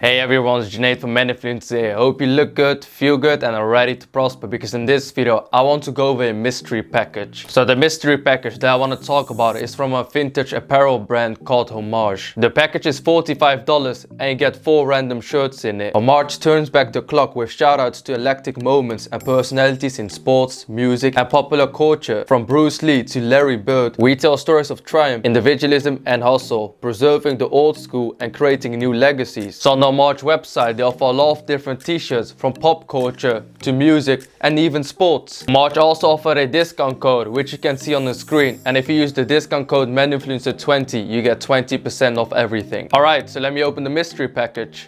Hey everyone, it's Junaid from Meninfluencer. Hope you look good, feel good and are ready to prosper, because in this video I want to go over a mystery package. So the mystery package that I want to talk about is from a vintage apparel brand called Homage. The package is $45 and you get 4 random shirts in it. Homage turns back the clock with shoutouts to electric moments and personalities in sports, music and popular culture. From Bruce Lee to Larry Bird, we tell stories of triumph, individualism and hustle, preserving the old school and creating new legacies. So on the Homage website, they offer a lot of different t-shirts from pop culture to music and even sports. Homage also offered a discount code which you can see on the screen, and if you use the discount code Meninfluencer20 you get 20% off everything. Alright, so let me open the mystery package.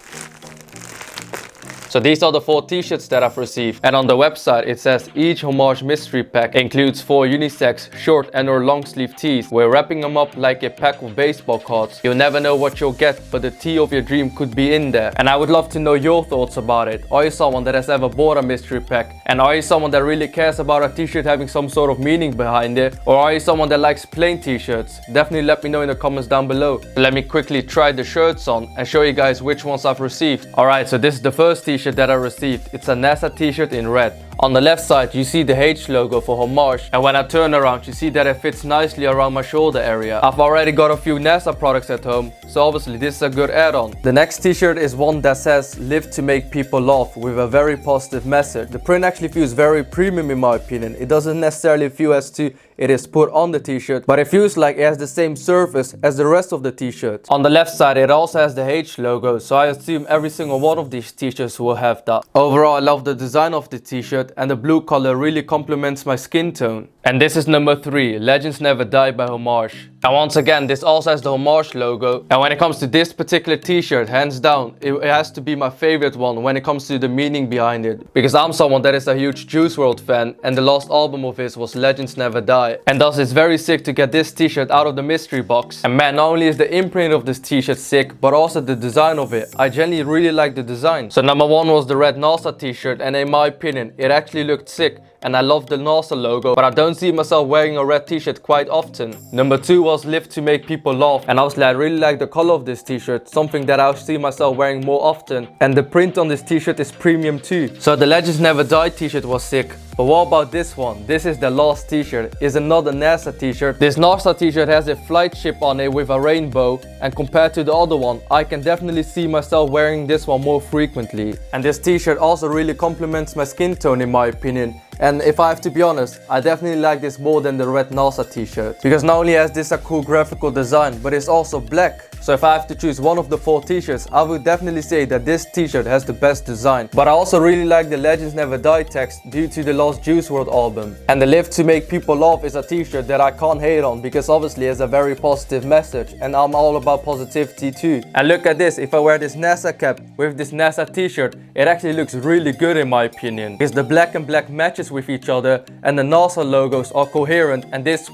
So these are the 4 t-shirts that I've received, and on the website it says each Homage mystery pack includes 4 unisex short and or long sleeve tees. We're wrapping them up like a pack of baseball cards. You'll never know what you'll get, but the tee of your dream could be in there. And I would love to know your thoughts about it. Are you someone that has ever bought a mystery pack? And are you someone that really cares about a t-shirt having some sort of meaning behind it? Or are you someone that likes plain t-shirts? Definitely let me know in the comments down below. So let me quickly try the shirts on and show you guys which ones I've received. Alright, so this is the first t-shirt that I received. It's a NASA t-shirt in red. On the left side you see the H logo for Homage, and when I turn around you see that it fits nicely around my shoulder area. I've already got a few NASA products at home, so obviously this is a good add-on. The next t-shirt is one that says live to make people laugh, with a very positive message. The print actually feels very premium in my opinion. It doesn't necessarily feel as to it is put on the t-shirt, but it feels like it has the same surface as the rest of the t-shirt. On the left side it also has the H logo, so I assume every single one of these t-shirts will have that. Overall I love the design of the t-shirt, and the blue color really complements my skin tone. And this is number 3, Legends Never Die by Homage. And once again, this also has the Homage logo. And when it comes to this particular t-shirt, hands down, it has to be my favorite one when it comes to the meaning behind it. Because I'm someone that is a huge Juice WRLD fan, and the last album of his was Legends Never Die. And thus it's very sick to get this t-shirt out of the mystery box. And man, not only is the imprint of this t-shirt sick, but also the design of it. I genuinely really like the design. So number 1 was the red NASA t-shirt, and in my opinion, it actually looked sick. And I love the NASA logo, but I don't see myself wearing a red t-shirt quite often. Number 2 was live to make people laugh, and obviously I really like the color of this t-shirt, something that I'll see myself wearing more often. And the print on this t-shirt is premium too. So the Legends Never Die t-shirt was sick. But what about this one? This is the last t-shirt. It's another NASA t-shirt. This NASA t-shirt has a flight ship on it with a rainbow, and compared to the other one, I can definitely see myself wearing this one more frequently. And this t-shirt also really complements my skin tone in my opinion. And if I have to be honest, I definitely like this more than the red NASA t-shirt. Because not only has this a cool graphical design, but it's also black. So if I have to choose one of the 4 t-shirts, I would definitely say that this t-shirt has the best design. But I also really like the Legends Never Die text due to the last Juice WRLD album. And the Live to Make People Laugh is a t-shirt that I can't hate on, because obviously it has a very positive message, and I'm all about positivity too. And look at this, if I wear this NASA cap with this NASA t-shirt, it actually looks really good in my opinion. Because the black and black matches with each other, and the NASA logos are coherent, and this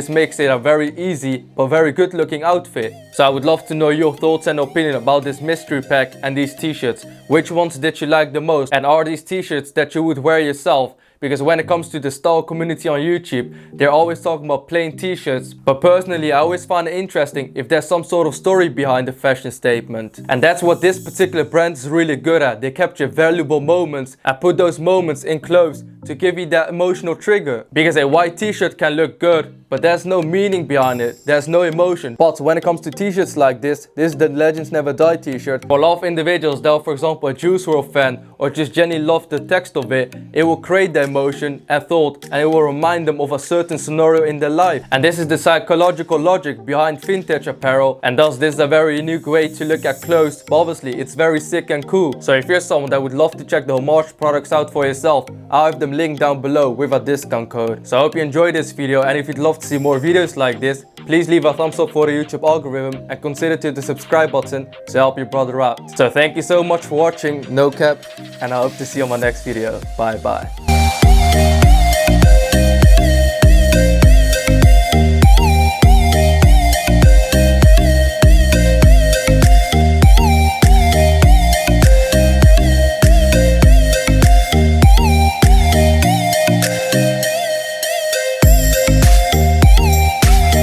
makes it a very easy but very good looking outfit. So I would love to know your thoughts and opinion about this mystery pack and these t-shirts. Which ones did you like the most, and are these t-shirts that you would wear yourself? Because when it comes to the style community on YouTube, they're always talking about plain t-shirts, but personally I always find it interesting if there's some sort of story behind the fashion statement. And that's what this particular brand is really good at. They capture valuable moments and put those moments in clothes to give you that emotional trigger. Because a white t-shirt can look good, but there's no meaning behind it, there's no emotion. But when it comes to t-shirts like this is the Legends Never Die t-shirt. For a lot of individuals that are, for example, a Juice WRLD fan, or just genuinely love the text of it, it will create the emotion and thought, and it will remind them of a certain scenario in their life. And this is the psychological logic behind vintage apparel, and thus this is a very unique way to look at clothes, but obviously it's very sick and cool. So if you're someone that would love to check the Homage products out for yourself, I'll have them linked down below with a discount code. So I hope you enjoyed this video, and if you'd love to see more videos like this, please leave a thumbs up for the YouTube algorithm and consider to hit the subscribe button to help your brother out. So thank you so much for watching, no cap, and I hope to see you on my next video. Bye bye.